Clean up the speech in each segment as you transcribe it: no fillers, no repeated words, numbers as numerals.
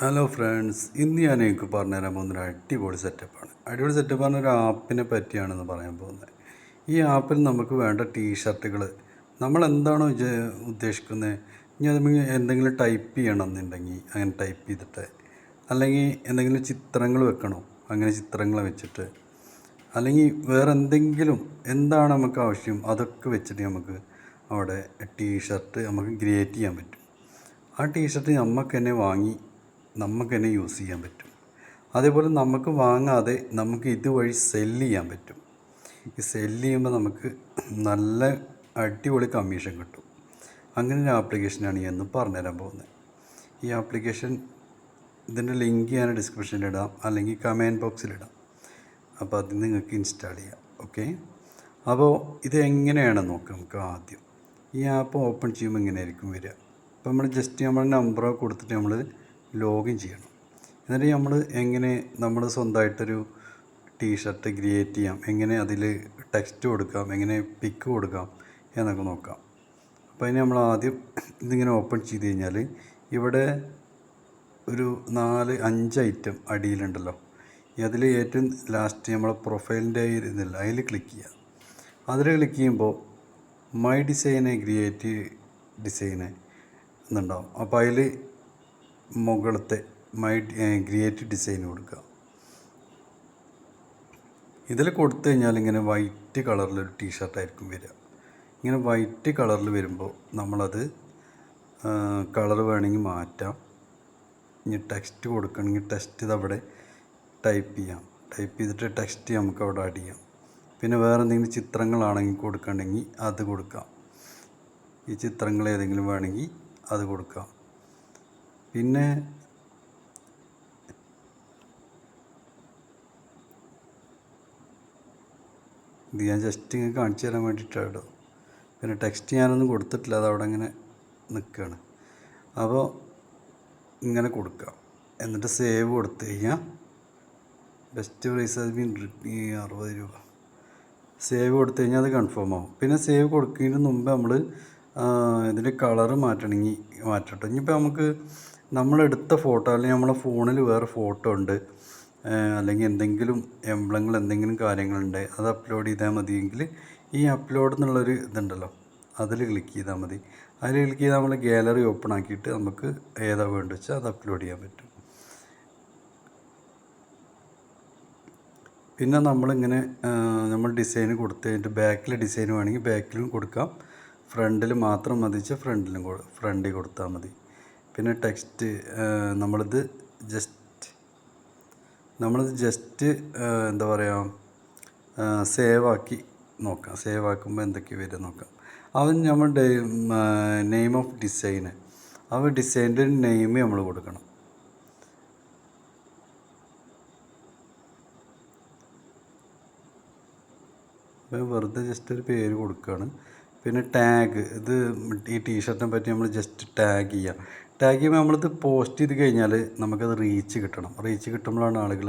Hello friends, ഇന്ന് ഞാൻ എനിക്ക് പറഞ്ഞുതരാൻ പോകുന്നൊരു അടിപൊളി സെറ്റപ്പാണ്. അടിപൊളി സെറ്റപ്പ് പറഞ്ഞ ഒരു ആപ്പിനെ പറ്റിയാണെന്ന് പറയാൻ പോകുന്നത്. ഈ ആപ്പിൽ നമുക്ക് വേണ്ട ടീഷർട്ടുകൾ നമ്മൾ എന്താണോ ഉദ്ദേശിക്കുന്നത്, ഇനി അത് എന്തെങ്കിലും ടൈപ്പ് ചെയ്യണമെന്നുണ്ടെങ്കിൽ അങ്ങനെ ടൈപ്പ് ചെയ്തിട്ട്, അല്ലെങ്കിൽ എന്തെങ്കിലും ചിത്രങ്ങൾ വെക്കണോ അങ്ങനെ ചിത്രങ്ങൾ വെച്ചിട്ട്, അല്ലെങ്കിൽ വേറെ എന്തെങ്കിലും എന്താണ് നമുക്ക് ആവശ്യം അതൊക്കെ വെച്ചിട്ട് നമുക്ക് അവിടെ ടീഷർട്ട് നമുക്ക് ക്രിയേറ്റ് ചെയ്യാൻ പറ്റും. ആ ടീഷർട്ട് നമുക്ക് തന്നെ വാങ്ങി നമുക്ക് തന്നെ യൂസ് ചെയ്യാൻ പറ്റും. അതേപോലെ നമുക്ക് വാങ്ങാതെ നമുക്ക് ഇതുവഴി സെല്ല് ചെയ്യാൻ പറ്റും. ഈ സെല്ല് ചെയ്യുമ്പോൾ നമുക്ക് നല്ല അടിപൊളി കമ്മീഷൻ കിട്ടും. അങ്ങനെ ഒരു ആപ്ലിക്കേഷനാണ് ഞാൻ ഇന്ന് പറഞ്ഞുതരാൻ പോകുന്നത്. ഈ ആപ്ലിക്കേഷൻ ഇതിൻ്റെ ലിങ്ക് ഞാൻ ഡിസ്ക്രിപ്ഷനിലിടാം, അല്ലെങ്കിൽ കമൻറ്റ് ബോക്സിലിടാം. അപ്പോൾ അത് നിങ്ങൾക്ക് ഇൻസ്റ്റാൾ ചെയ്യാം. ഓക്കെ, അപ്പോൾ ഇത് എങ്ങനെയാണെന്ന് നോക്കാം. നമുക്ക് ആദ്യം ഈ ആപ്പ് ഓപ്പൺ ചെയ്യുമ്പോൾ ഇങ്ങനെയായിരിക്കും വരിക. അപ്പോൾ നമ്മൾ ജസ്റ്റ് നമ്മുടെ നമ്പറൊക്കെ കൊടുത്തിട്ട് നമ്മൾ ലോഗിൻ ചെയ്യണം. എന്നിട്ട് നമ്മൾ സ്വന്തമായിട്ടൊരു ടീഷർട്ട് ക്രിയേറ്റ് ചെയ്യാം, എങ്ങനെ അതിൽ ടെക്സ്റ്റ് കൊടുക്കാം, എങ്ങനെ പിക്ക് കൊടുക്കാം എന്നൊക്കെ നോക്കാം. അപ്പോൾ അതിന് നമ്മൾ ആദ്യം ഇതിങ്ങനെ ഓപ്പൺ ചെയ്ത് കഴിഞ്ഞാൽ ഇവിടെ ഒരു 4-5 ഐറ്റം അടിയിലുണ്ടല്ലോ. അതിൽ ഏറ്റവും ലാസ്റ്റ് നമ്മളെ പ്രൊഫൈലിൻ്റെ ഇതില്ല, അതിൽ ക്ലിക്ക് ചെയ്യുക. അതിൽ ക്ലിക്ക് ചെയ്യുമ്പോൾ മൈ ഡിസൈന് ക്രിയേറ്റ് ഡിസൈന് എന്നുണ്ടാവും. അപ്പോൾ അതിൽ മുകളിലത്തെ മൈ ക്രിയേറ്റ് ഡിസൈൻ കൊടുക്കുക. ഇതിൽ കൊടുത്തു കഴിഞ്ഞാൽ ഇങ്ങനെ വൈറ്റ് കളറിലൊരു ടീഷർട്ടായിരിക്കും വരിക. ഇങ്ങനെ വൈറ്റ് കളറിൽ വരുമ്പോൾ നമ്മളത് കളർ വേണമെങ്കിൽ മാറ്റാം. ഇനി ടെക്സ്റ്റ് കൊടുക്കണമെങ്കിൽ ടെക്സ്റ്റ് ഇതവിടെ ടൈപ്പ് ചെയ്യാം. ടൈപ്പ് ചെയ്തിട്ട് ടെക്സ്റ്റ് നമുക്ക് അവിടെ ആഡ് ചെയ്യാം. പിന്നെ വേറെ എന്തെങ്കിലും ചിത്രങ്ങളാണെങ്കിൽ കൊടുക്കണമെങ്കിൽ അത് കൊടുക്കാം. ഈ ചിത്രങ്ങൾ ഏതെങ്കിലും വേണമെങ്കിൽ അത് കൊടുക്കാം. പിന്നെ ഇത് ഞാൻ ജസ്റ്റ് ഇങ്ങനെ കാണിച്ചു തരാൻ വേണ്ടിയിട്ടാണ്. പിന്നെ ടെക്സ്റ്റ് ഞാനൊന്നും കൊടുത്തിട്ടില്ല, അതവിടെ ഇങ്ങനെ നിൽക്കുകയാണ്. അപ്പോൾ ഇങ്ങനെ കൊടുക്കാം. എന്നിട്ട് സേവ് കൊടുത്തു കഴിഞ്ഞാൽ ബെസ്റ്റ് പ്രൈസ് അത് 60 രൂപ. സേവ് കൊടുത്തു കഴിഞ്ഞാൽ അത് കൺഫേം ആവും. പിന്നെ സേവ് കൊടുക്കുന്നതിന് മുമ്പ് നമ്മൾ ഇതിൻ്റെ കളറ് മാറ്റണമെങ്കിൽ മാറ്റട്ടെ. ഇനിയിപ്പോൾ നമുക്ക് നമ്മളെടുത്ത ഫോട്ടോ, അല്ലെങ്കിൽ നമ്മളെ ഫോണിൽ വേറെ ഫോട്ടോ ഉണ്ട്, അല്ലെങ്കിൽ എന്തെങ്കിലും എംബ്ലങ്ങൾ എന്തെങ്കിലും കാര്യങ്ങളുണ്ട്, അത് അപ്ലോഡ് ചെയ്താൽ മതിയെങ്കിൽ ഈ അപ്ലോഡ് എന്നുള്ളൊരു ഇതുണ്ടല്ലോ, അതിൽ ക്ലിക്ക് ചെയ്താൽ മതി. അതിൽ ക്ലിക്ക് ചെയ്താൽ നമ്മൾ ഗാലറി ഓപ്പൺ ആക്കിയിട്ട് നമുക്ക് ഏതാ വേണ്ടത് വെച്ചാൽ അത് അപ്ലോഡ് ചെയ്യാൻ പറ്റും. പിന്നെ നമ്മളിങ്ങനെ നമ്മൾ ഡിസൈൻ കൊടുത്ത് കഴിഞ്ഞിട്ട് ബാക്കിൽ ഡിസൈൻ വേണമെങ്കിൽ ബാക്കിലും കൊടുക്കാം, ഫ്രണ്ടിൽ മാത്രം മതിച്ച് ഫ്രണ്ടിൽ കൊടുത്താൽ മതി. പിന്നെ ടെക്സ്റ്റ് നമ്മളിത് ജസ്റ്റ് എന്താ പറയുക, സേവാക്കി നോക്കാം. സേവ് ആക്കുമ്പോൾ എന്തൊക്കെ വരും നോക്കാം. അവൻ നമ്മളുടെ നെയിം ഓഫ് ഡിസൈന്, ഡിസൈൻ്റെ നെയിം നമ്മൾ കൊടുക്കണം. വെറുതെ ജസ്റ്റ് ഒരു പേര് കൊടുക്കുകയാണ്. പിന്നെ ടാഗ്, ഇത് ഈ ടീഷർട്ടിനെ പറ്റി നമ്മൾ ജസ്റ്റ് ടാഗ് ചെയ്യുമ്പോൾ നമ്മളിത് പോസ്റ്റ് ചെയ്ത് കഴിഞ്ഞാൽ നമുക്കത് റീച്ച് കിട്ടണം. റീച്ച് കിട്ടുമ്പോഴാണ് ആളുകൾ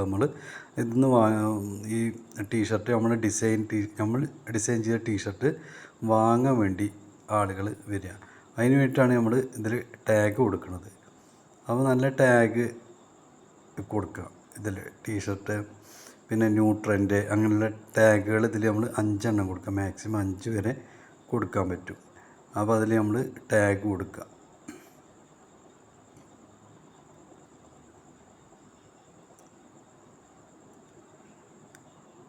ഇതിന്ന് ഈ ടീഷർട്ട് നമ്മൾ ഡിസൈൻ ചെയ്ത ടീഷർട്ട് വാങ്ങാൻ വേണ്ടി ആളുകൾ വരിക. അതിന് വേണ്ടിയിട്ടാണ് നമ്മൾ ഇതിൽ ടാഗ് കൊടുക്കുന്നത്. അപ്പോൾ നല്ല ടാഗ് കൊടുക്കുക ഇതിൽ. ടീഷർട്ട്, പിന്നെ ന്യൂ ട്രെൻഡ്, അങ്ങനെയുള്ള ടാഗുകൾ ഇതിൽ നമ്മൾ 5 എണ്ണം കൊടുക്കുക. മാക്സിമം 5 വരെ കൊടുക്കാൻ പറ്റും. അപ്പോൾ അതിൽ നമ്മൾ ടാഗ് കൊടുക്കുക.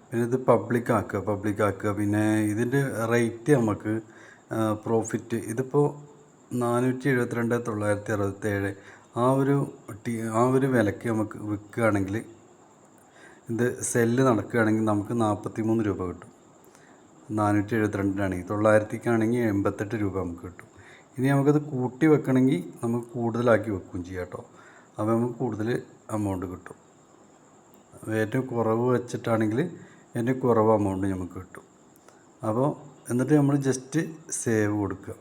പിന്നെ ഇത് പബ്ലിക് ആക്കുക. പിന്നെ ഇതിൻ്റെ റേറ്റ് നമുക്ക് പ്രോഫിറ്റ് ഇതിപ്പോൾ 472,967 ആ ഒരു വിലയ്ക്ക് നമുക്ക് വിൽക്കുകയാണെങ്കിൽ, ഇത് സെല്ല് നടക്കുകയാണെങ്കിൽ നമുക്ക് 43 രൂപ കിട്ടും. 472-നാണെങ്കിൽ, 900-ക്കാണെങ്കിൽ 88 രൂപ നമുക്ക് കിട്ടും. ഇനി നമുക്കത് കൂട്ടി വെക്കണമെങ്കിൽ നമുക്ക് കൂടുതലാക്കി വെക്കുകയും ചെയ്യാം കേട്ടോ. അപ്പോൾ നമുക്ക് കൂടുതൽ എമൗണ്ട് കിട്ടും. ഏറ്റവും കുറവ് വെച്ചിട്ടാണെങ്കിൽ ഏറ്റവും കുറവ് എമൗണ്ട് നമുക്ക് കിട്ടും. അപ്പോൾ എന്നിട്ട് നമ്മൾ ജസ്റ്റ് സേവ് കൊടുക്കുക.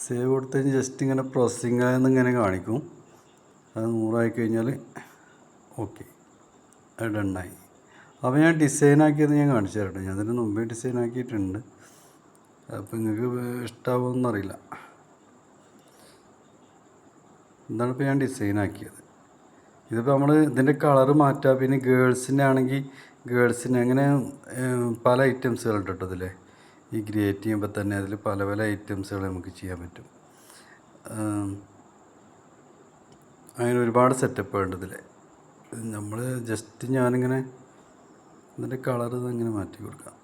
സേവ് കൊടുത്തു കഴിഞ്ഞാൽ ജസ്റ്റ് ഇങ്ങനെ പ്രോസസ്സിംഗ് ആയെന്നിങ്ങനെ കാണിക്കും. അത് 100 കഴിഞ്ഞാൽ ഓക്കെ, അത് ഡണ്ണായി. അപ്പോൾ ഞാൻ ഡിസൈനാക്കിയത് ഞാൻ കാണിച്ചു തരട്ടെ. ഞാൻ അതിന് മുമ്പേ ഡിസൈനാക്കിയിട്ടുണ്ട്. അപ്പോൾ നിങ്ങൾക്ക് ഇഷ്ടമാവുമെന്നറിയില്ല. ഇതാണ് ഇപ്പോൾ ഞാൻ ഡിസൈൻ ആക്കിയത്. ഇതിപ്പോൾ നമ്മൾ ഇതിൻ്റെ കളറ് മാറ്റുക. പിന്നെ ഗേൾസിൻ്റെ ആണെങ്കിൽ ഗേൾസിന് അങ്ങനെ പല ഐറ്റംസുകളുണ്ട് കേട്ടോ ഇതിൽ. ഈ ക്രിയേറ്റ് ചെയ്യുമ്പോൾ തന്നെ അതിൽ പല പല ഐറ്റംസുകൾ നമുക്ക് ചെയ്യാൻ പറ്റും. അങ്ങനെ ഒരുപാട് സെറ്റപ്പ് ഉണ്ട് ഇതിൽ. നമ്മൾ ജസ്റ്റ് ഞാനിങ്ങനെ ഇതിൻ്റെ കളർ ഇങ്ങനെ മാറ്റി കൊടുക്കാം.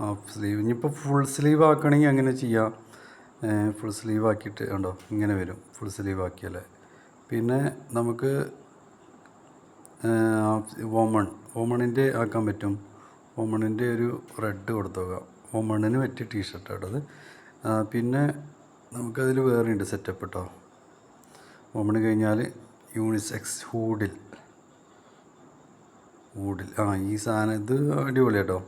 ഹാഫ് സ്ലീവ് ഇനിയിപ്പോൾ ഫുൾ സ്ലീവ് ആക്കണമെങ്കിൽ അങ്ങനെ ചെയ്യാം. ഫുൾ സ്ലീവ് ആക്കിയിട്ട് ഉണ്ടോ ഇങ്ങനെ വരും. ഫുൾ സ്ലീവ് ആക്കിയാലേ പിന്നെ നമുക്ക് വോമണിൻ്റെ ആക്കാൻ പറ്റും. വോമണിൻ്റെ ഒരു റെഡ് കൊടുത്തോക്കാം. വോമണിന് പറ്റിയ ടീഷർട്ട് കേട്ടത്. പിന്നെ നമുക്കതിൽ വേറെ ഉണ്ട് സെറ്റപ്പ് കേട്ടോ. വോമണ് കഴിഞ്ഞാൽ യൂണിസെക്സ് ഹൂഡിൽ ഈ സാധനം ഇത് അടിപൊളി കേട്ടോ.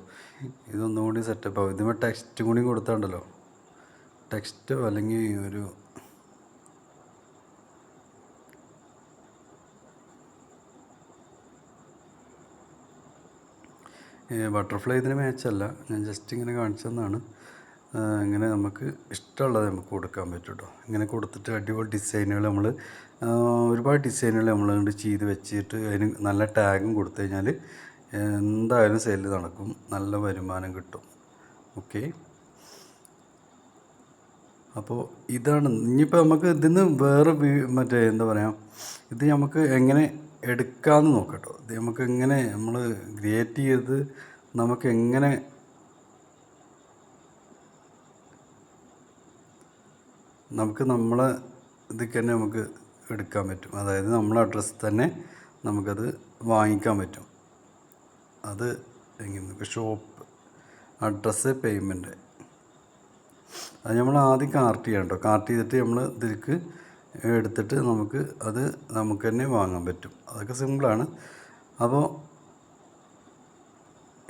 ഇതൊന്നും കൂടി സെറ്റപ്പ് ആവും. ഇതിന്മേൽ ടെക്സ്റ്റും കൂടി കൊടുത്താണ്ടല്ലോ, ടെക്സ്റ്റോ അല്ലെങ്കിൽ ഒരു ബട്ടർഫ്ലൈ ഇതിന് മാച്ചല്ല, ഞാൻ ജസ്റ്റ് ഇങ്ങനെ കാണിച്ചു തന്നതാണ്. ഇങ്ങനെ നമുക്ക് ഇഷ്ടമുള്ളത് നമുക്ക് കൊടുക്കാൻ പറ്റും കേട്ടോ. ഇങ്ങനെ കൊടുത്തിട്ട് അടിപൊളി ഡിസൈനുകൾ നമ്മൾ ഒരുപാട് ഡിസൈനുകൾ നമ്മൾ ചെയ്ത് വെച്ചിട്ട് അതിന് നല്ല ടാഗും കൊടുത്തു കഴിഞ്ഞാൽ എന്തായാലും സെയിൽ നടക്കും, നല്ല വരുമാനം കിട്ടും. ഓക്കെ, അപ്പോൾ ഇതാണ്. ഇനിയിപ്പോൾ നമുക്ക് ഇതിന്ന് വേറെ മറ്റേ എന്താ പറയുക, ഇത് നമുക്ക് എങ്ങനെ എടുക്കാമെന്ന് നോക്കട്ടോ. ഇത് നമുക്ക് എങ്ങനെ നമ്മൾ ക്രിയേറ്റ് ചെയ്ത് നമുക്ക് എങ്ങനെ നമ്മളെ ഇതിൽ തന്നെ നമുക്ക് എടുക്കാൻ പറ്റും. അതായത് നമ്മളെ അഡ്രസ്സ് തന്നെ നമുക്കത് വാങ്ങിക്കാൻ പറ്റും. അത് എങ്ങനെ ഷോപ്പ് അഡ്രസ്സ് പേയ്മെൻറ്റ് അത് നമ്മൾ ആദ്യം കാർട്ട് ചെയ്യണം കേട്ടോ. കാർട്ട് ചെയ്തിട്ട് നമ്മൾ ഇതിലേക്ക് എടുത്തിട്ട് നമുക്ക് തന്നെ വാങ്ങാൻ പറ്റും. അതൊക്കെ സിമ്പിളാണ്. അപ്പോൾ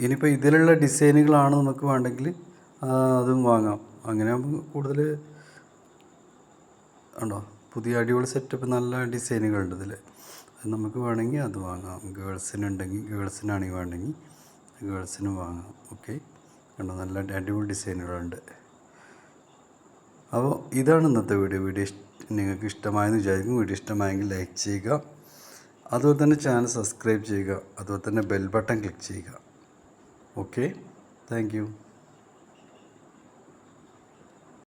ഇനിയിപ്പോൾ ഇതിലുള്ള ഡിസൈനുകളാണ് നമുക്ക് വേണ്ടെങ്കിൽ അതും വാങ്ങാം. അങ്ങനെ ആകുമ്പോൾ കൂടുതൽ ഉണ്ടോ പുതിയ അടിപൊളി സെറ്റപ്പ് നല്ല ഡിസൈനുകളുണ്ട് ഇതിൽ. അത് നമുക്ക് വേണമെങ്കിൽ അത് വാങ്ങാം. ഗേൾസിനാണെങ്കിൽ വേണമെങ്കിൽ ഗേൾസിനും വാങ്ങാം. ഓക്കെ, കണ്ടോ നല്ല അടിപൊളി ഡിസൈനുകളുണ്ട്. അപ്പോൾ ഇതാണ് ഇന്നത്തെ വീഡിയോ. നിങ്ങൾക്ക് ഇഷ്ടമായെന്ന് വിചാരിക്കും. വീഡിയോ ഇഷ്ടമായെങ്കിൽ ലൈക്ക് ചെയ്യുക, അതുപോലെ തന്നെ ചാനൽ സബ്സ്ക്രൈബ് ചെയ്യുക, അതുപോലെ തന്നെ ബെൽ ബട്ടൺ ക്ലിക്ക് ചെയ്യുക. Okay, thank you.